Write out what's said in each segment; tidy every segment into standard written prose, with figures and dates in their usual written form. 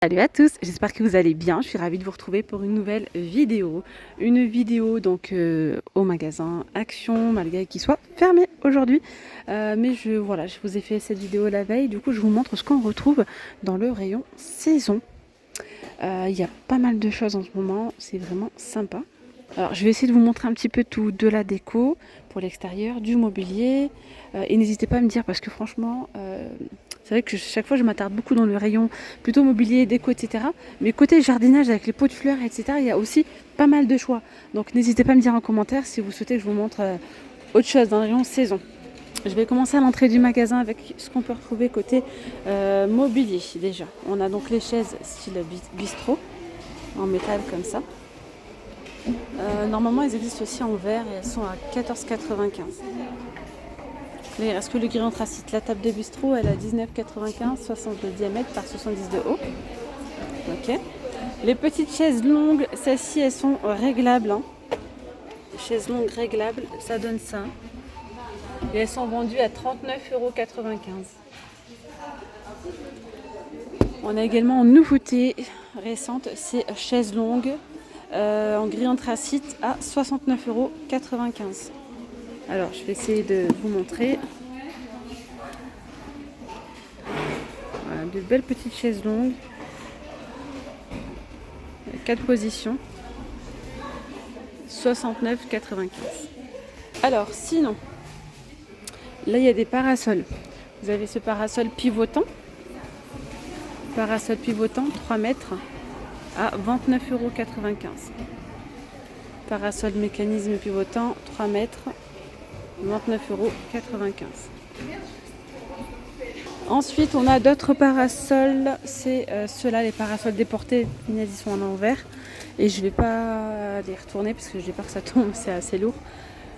Salut à tous, j'espère que vous allez bien. Je suis ravie de vous retrouver pour une nouvelle vidéo. Une vidéo donc au magasin Action, malgré qu'il soit fermé aujourd'hui. Mais je vous ai fait cette vidéo la veille. Du coup, je vous montre ce qu'on retrouve dans le rayon saison. Il y a pas mal de choses en ce moment, c'est vraiment sympa. Alors, je vais essayer de vous montrer un petit peu tout, de la déco pour l'extérieur, du mobilier. Et n'hésitez pas à me dire, parce que franchement, c'est vrai que chaque fois, je m'attarde beaucoup dans le rayon plutôt mobilier, déco, etc. Mais côté jardinage avec les pots de fleurs, etc., il y a aussi pas mal de choix. Donc, n'hésitez pas à me dire en commentaire si vous souhaitez que je vous montre autre chose dans le rayon saison. Je vais commencer à l'entrée du magasin avec ce qu'on peut retrouver côté mobilier déjà. On a donc les chaises style bistrot en métal comme ça. Normalement, elles existent aussi en verre et elles sont à 14,95. Là, il reste que le gris anthracite. La table de bistrot, elle a 19,95, 60 de diamètre par 70 de haut. Ok. Les petites chaises longues, celles-ci, elles sont réglables. Hein. Les chaises longues réglables, ça donne ça. Et elles sont vendues à 39,95 €. On a également une nouveauté récente, c'est chaises longues en gris anthracite à 69,95 €. Alors, je vais essayer de vous montrer. Voilà, de belles petites chaises longues. 4 positions. 69,95 €. Alors, sinon, là, il y a des parasols. Vous avez ce parasol pivotant. Parasol pivotant, 3 mètres à 29,95 €. Parasol mécanisme pivotant, 3 mètres, 29,95 €. Ensuite, on a d'autres parasols. C'est ceux-là, les parasols déportés. Ils sont en envers. Et je ne vais pas les retourner parce que j'ai peur que ça tombe, c'est assez lourd.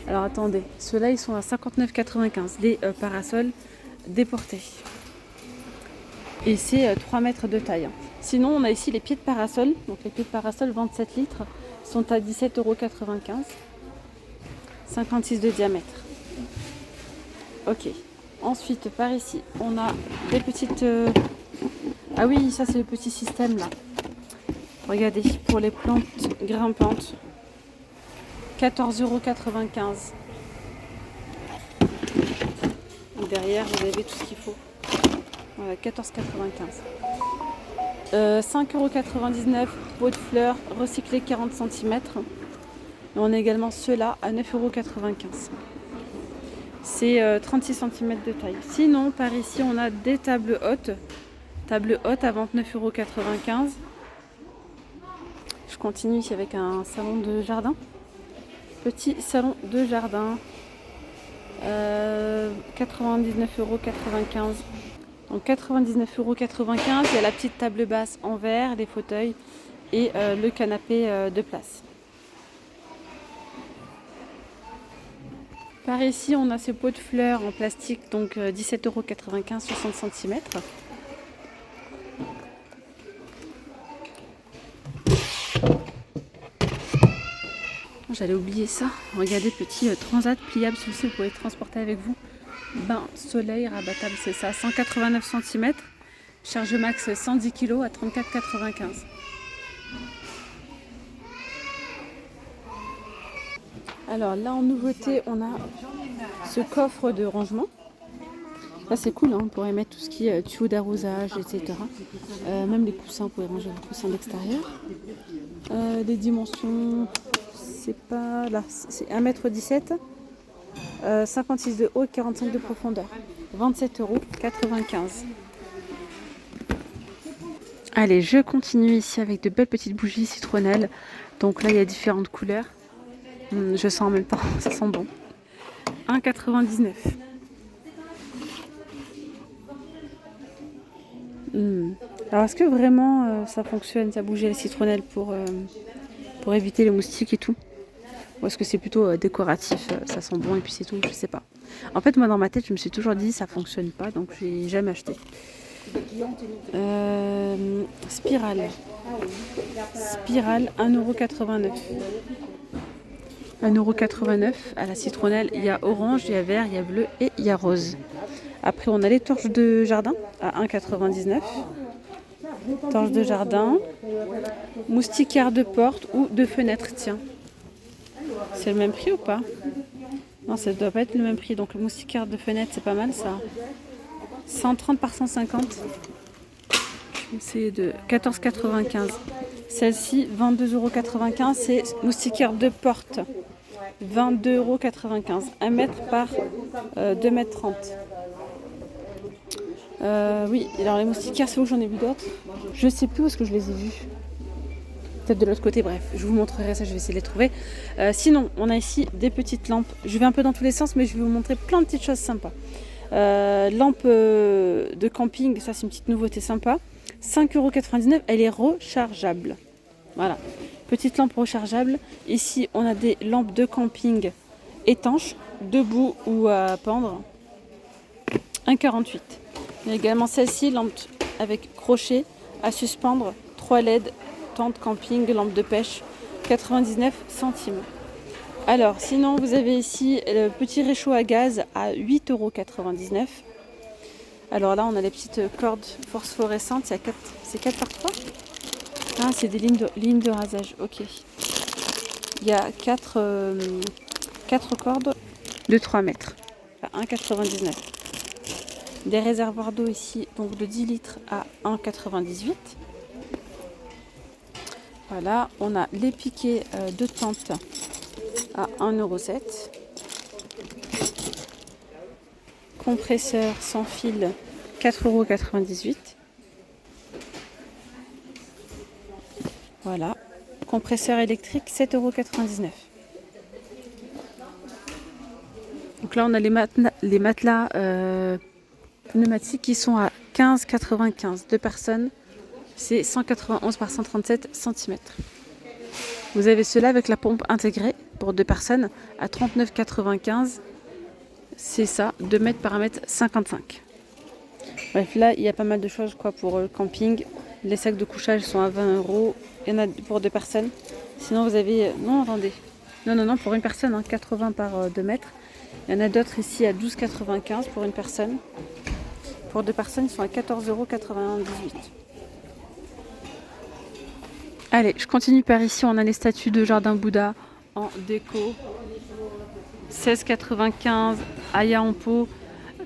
Alors attendez, ceux-là, ils sont à 59,95 €. Les parasols déportés. Et c'est 3 mètres de taille. Sinon, on a ici les pieds de parasol. Donc les pieds de parasol 27 litres sont à 17,95 €. 56 de diamètre. Ok. Ensuite, par ici, on a des petites... Ah oui, ça c'est le petit système là. Regardez, pour les plantes grimpantes. 14,95 €. Derrière, vous avez tout ce qu'il faut. Voilà, 14,95 €. 5,99 € pot de fleurs recyclé 40 cm. On a également ceux-là à 9,95 €. C'est 36 cm de taille. Sinon, par ici, on a des tables hautes. Table haute à 29,95 €. Je continue ici avec un salon de jardin. Petit salon de jardin. 99,95 €. Donc 99,95 €. Il y a la petite table basse en verre, les fauteuils et le canapé de place. Par ici, on a ce pot de fleurs en plastique, donc 17,95 €, 60 cm. J'allais oublier ça. Regardez, petit transat pliable, celui-ci vous pouvez transporter avec vous. Bain soleil rabattable, c'est ça, 189 cm. Charge max 110 kg à 34,95 €. Alors là, en nouveauté, on a ce coffre de rangement. Là, c'est cool, hein, on pourrait mettre tout ce qui est tuyau d'arrosage, etc. Même les coussins, vous pouvez ranger les coussins d'extérieur. Les dimensions, c'est pas là, c'est 1,17 m, 56 de haut et 45 de profondeur. 27,95 €. Allez, je continue ici avec de belles petites bougies citronnelles. Donc là, il y a différentes couleurs. Je sens en même temps, ça sent bon. 1,99 €. Alors, est-ce que vraiment ça fonctionne, ça bouger la citronnelle pour éviter les moustiques et tout? Ou est-ce que c'est plutôt décoratif, ça sent bon et puis c'est tout, je sais pas. En fait, moi dans ma tête, je me suis toujours dit ça fonctionne pas, donc je n'ai jamais acheté. Spirale. Spirale, 1,89 €. 1,89 € à la citronnelle. Il y a orange, il y a vert, il y a bleu et il y a rose. Après, on a les torches de jardin à 1,99 €. Torche de jardin. Moustiquaire de porte ou de fenêtre, tiens. C'est le même prix ou pas? Non, ça doit pas être le même prix. Donc le moustiquaire de fenêtre, c'est pas mal ça. 130 par 150. C'est de 14,95. Celle-ci, 22,95 €. C'est moustiquaire de porte. 22,95 €. 1 mètre par 2,30 m. Oui, alors les moustiquaires, c'est où j'en ai vu d'autres? Je sais plus où est-ce que je les ai vus. Peut-être de l'autre côté, bref, je vous montrerai ça, je vais essayer de les trouver. Sinon, on a ici des petites lampes. Je vais un peu dans tous les sens, mais je vais vous montrer plein de petites choses sympas. Lampe de camping, ça c'est une petite nouveauté sympa. 5,99 €, elle est rechargeable. Voilà, petite lampe rechargeable. Ici, on a des lampes de camping étanches, debout ou à pendre. 1,48 €. Il y a également celle-ci, lampe avec crochet à suspendre, 3 LED, tente camping, lampe de pêche, 99 centimes. Alors, sinon, vous avez ici le petit réchaud à gaz à 8,99 €. Alors là, on a les petites cordes phosphorescentes, c'est 4 par 3. Ah, c'est des lignes de rasage, ok. Il y a 4 cordes de 3 mètres, à 1,99 €. Des réservoirs d'eau ici, donc de 10 litres à 1,98 €. Voilà, on a les piquets de tente à 1,07 €. Compresseur sans fil, 4,98 €. Voilà. Compresseur électrique, 7,99 €. Donc là, on a les matelas pneumatiques qui sont à 15,95 €. 2 personnes, c'est 191 par 137 cm. Vous avez cela avec la pompe intégrée pour 2 personnes à 39,95 €. C'est ça, 2 mètres par 1,55 m. Bref, là, il y a pas mal de choses quoi pour le camping. Les sacs de couchage sont à 20 €. Il y en a pour 2 personnes. Sinon, vous avez... Non, attendez. Non, pour une personne, hein, 80 par 2 mètres. Il y en a d'autres ici à 12,95 € pour une personne. Pour 2 personnes, ils sont à 14,98 €. Allez, je continue par ici. On a les statues de jardin Bouddha en déco. 16,95 €. Aya en pot,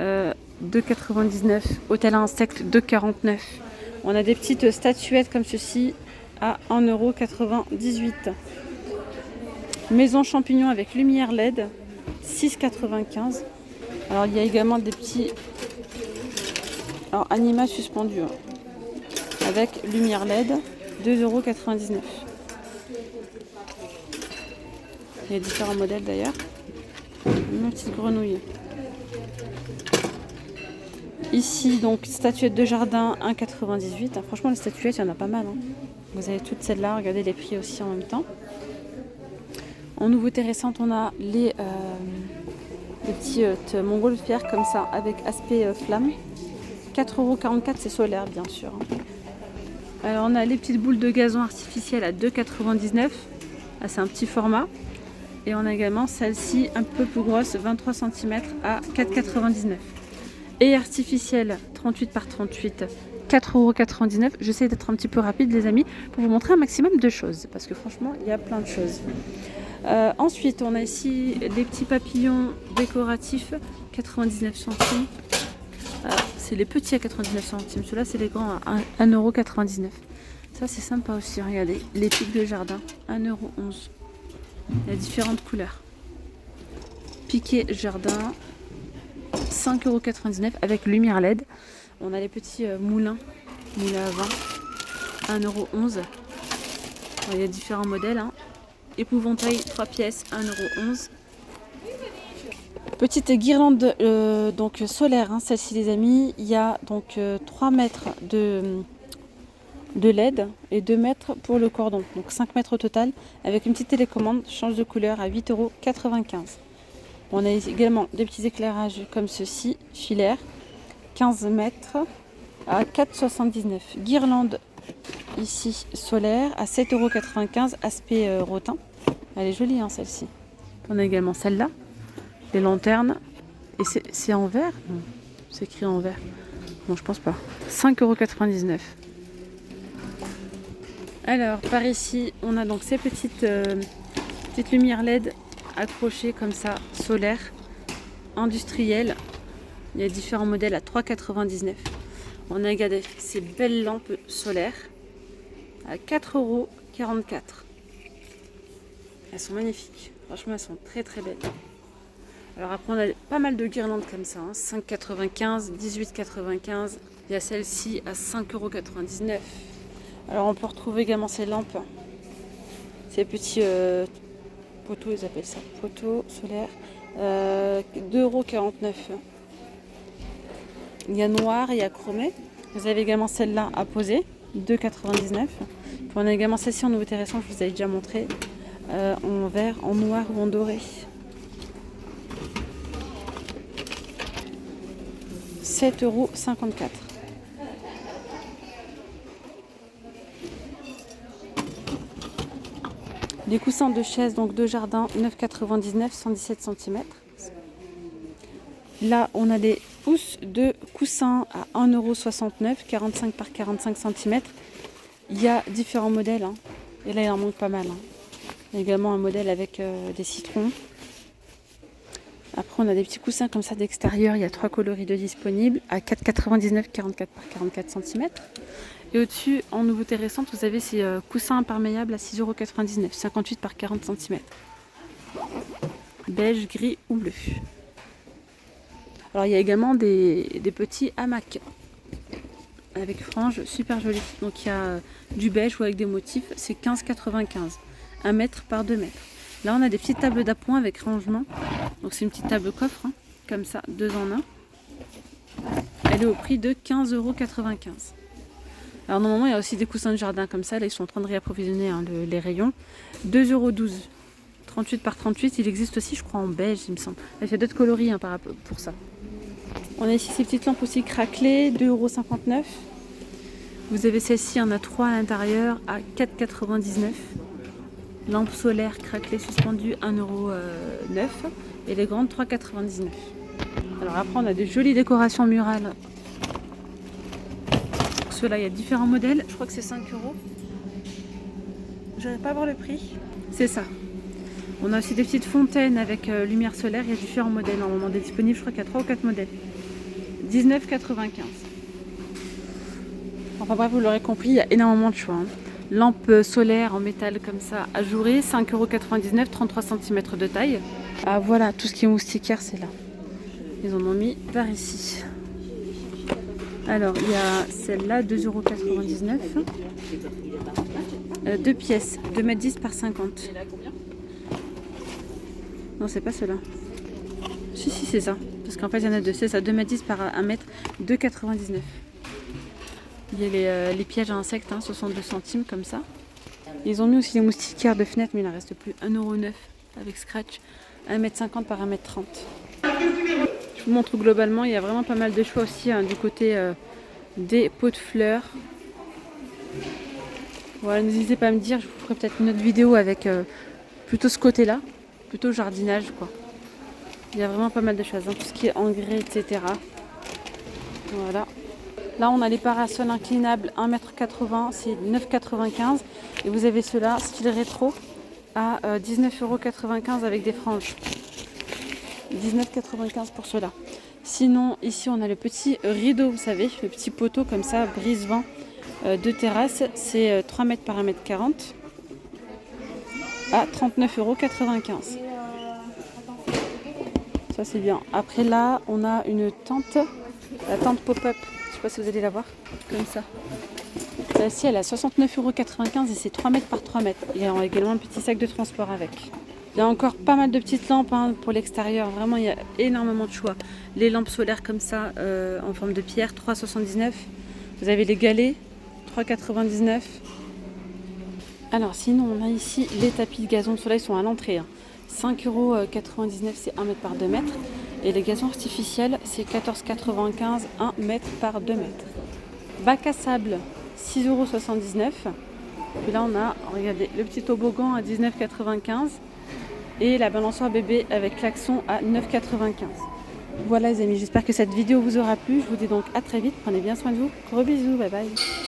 2,99 €. Hôtel à insectes, 2,49 €. On a des petites statuettes comme ceci à 1,98 €. Maison champignon avec lumière LED, 6,95 €. Alors il y a également des petits animaux suspendus avec lumière LED, 2,99 €. Il y a différents modèles d'ailleurs. Une petite grenouille. Ici, donc, statuette de jardin, 1,98 €. Franchement, les statuettes, il y en a pas mal. Hein. Vous avez toutes celles-là. Regardez les prix aussi en même temps. En nouveauté récente, on a les petites montgolfières comme ça, avec aspect flamme. 4,44 €, c'est solaire, bien sûr. Alors, on a les petites boules de gazon artificielles à 2,99 €. Ah, c'est un petit format. Et on a également celle-ci, un peu plus grosse, 23 cm à 4,99 €. Et artificielle, 38 par 38, 4,99 €. J'essaie d'être un petit peu rapide, les amis, pour vous montrer un maximum de choses. Parce que franchement, il y a plein de choses. Ensuite, on a ici les petits papillons décoratifs, 99 centimes. C'est les petits à 99 centimes. Ceux-là, c'est les grands à 1,99 €. Ça, c'est sympa aussi. Regardez, les pics de jardin, 1,11 €. Il y a différentes couleurs. Piquet jardin, 5,99 € avec lumière LED. On a les petits moulins à vin, 1,11 €. Il y a différents modèles. Hein. Épouvantail 3 pièces, 1,11 €. Petite guirlande donc solaire, hein, celle-ci les amis. Il y a donc 3 mètres de LED et 2 mètres pour le cordon. Donc 5 mètres au total avec une petite télécommande, change de couleur à 8,95 €. On a également des petits éclairages comme ceci, filaire, 15 mètres à 4,79 €. Guirlande ici solaire à 7,95 €, aspect rotin. Elle est jolie hein, celle-ci. On a également celle-là, les lanternes. Et c'est en vert? Non, c'est écrit en vert. Non, je pense pas. 5,99 €. Alors par ici on a donc ces petites lumières LED accrochées comme ça, solaires, industrielles. Il y a différents modèles à 3,99 €. On a regardé ces belles lampes solaires à 4,44 €. Elles sont magnifiques, franchement elles sont très très belles. Alors après on a pas mal de guirlandes comme ça, 5,95 €, 18,95 €. Il y a celle-ci à 5,99 €. Alors on peut retrouver également ces lampes, ces petits poteaux, ils appellent ça, poteaux solaires, 2,49 €. Il y a noir et il y a chromé. Vous avez également celle-là à poser, 2,99 €. Puis on a également celle-ci en nouveauté récente, je vous avais déjà montré, en vert, en noir ou en doré. 7,54 €. Les coussins de chaise, donc de jardin, 9,99 €, 117 cm. Là, on a des housses de coussins à 1,69 €, 45 par 45 cm. Il y a différents modèles, et là, il en manque pas mal. Il y a également un modèle avec des citrons. Après, on a des petits coussins comme ça d'extérieur. Il y a 3 coloris de disponibles à 4,99 €, 44 par 44 cm. Et au-dessus, en nouveauté récente, vous avez ces coussins imperméables à 6,99 €, 58 par 40 cm. Beige, gris ou bleu. Alors, il y a également des petits hamacs avec franges super jolis. Donc, il y a du beige ou avec des motifs. C'est 15,95 €, 1 mètre par 2 mètres. Là, on a des petites tables d'appoint avec rangement. Donc, c'est une petite table coffre, comme ça, 2 en 1. Elle est au prix de 15,95 €. Alors, normalement, il y a aussi des coussins de jardin comme ça. Là, ils sont en train de réapprovisionner les rayons. 2,12 €, 38 par 38. Il existe aussi, je crois, en beige, il me semble. Il y a d'autres coloris par rapport pour ça. On a ici ces petites lampes aussi craquelées, 2,59 €. Vous avez celle-ci, on a 3 à l'intérieur à 4,99 €. Lampe solaire craquelée suspendue, 1,09 €. Et les grandes, 3,99 €. Alors après, on a des jolies décorations murales. Ceux-là, il y a différents modèles. Je crois que c'est 5 €. Je n'arrive pas à voir le prix. C'est ça. On a aussi des petites fontaines avec lumière solaire. Il y a différents modèles. Normalement, des disponibles, je crois qu'il y a 3 ou 4 modèles. 19,95 €. Enfin bref, vous l'aurez compris, il y a énormément de choix. Lampe solaire en métal comme ça, ajourée, 5,99 €, 33 cm de taille. Ah voilà, tout ce qui est moustiquaire, c'est là. Ils en ont mis par ici. Alors, il y a celle-là, 2,99 €. 2 pièces, 2,10 m par 50. Non, c'est pas cela. Si, c'est ça. Parce qu'en fait, il y en a deux. C'est ça, 2,10 m par 1 m, 2,99 €. Il y a les pièges à insectes, 62 centimes comme ça. Ils ont mis aussi les moustiquaires de fenêtre, mais il n'en reste plus. 1,09 € avec scratch. 1,50 m par 1,30 m. Je vous montre globalement, il y a vraiment pas mal de choix aussi du côté des pots de fleurs. Voilà, n'hésitez pas à me dire, je vous ferai peut-être une autre vidéo avec plutôt ce côté-là, plutôt jardinage quoi. Il y a vraiment pas mal de choses, tout ce qui est engrais, etc. Voilà. Là, on a les parasols inclinables 1,80 m, c'est 9,95 €. Et vous avez ceux-là, style rétro, à 19,95 € avec des franges. 19,95 € pour ceux-là. Sinon, ici, on a le petit rideau, vous savez, le petit poteau comme ça, brise-vent de terrasse. C'est 3 mètres par 1,40 m à 39,95 €. Ça, c'est bien. Après, là, on a une tente, la tente pop-up. Je sais pas si vous allez la voir, comme ça. Celle-ci, elle a 69,95 € et c'est 3 mètres par 3 mètres. Il y a également un petit sac de transport avec. Il y a encore pas mal de petites lampes pour l'extérieur. Vraiment, il y a énormément de choix. Les lampes solaires comme ça, en forme de pierre, 3,79 €. Vous avez les galets, 3,99 €. Alors, sinon, on a ici les tapis de gazon. Ceux-là, ils sont à l'entrée. 5,99 €, c'est 1 mètre par 2 mètres. Et les gazons artificiels, c'est 14,95 €, 1 mètre par 2 mètres. Bac à sable, 6,79 €. Puis là, on a, regardez, le petit toboggan à 19,95 € et la balançoire bébé avec klaxon à 9,95 €. Voilà les amis, j'espère que cette vidéo vous aura plu. Je vous dis donc à très vite. Prenez bien soin de vous. Gros bisous, bye bye.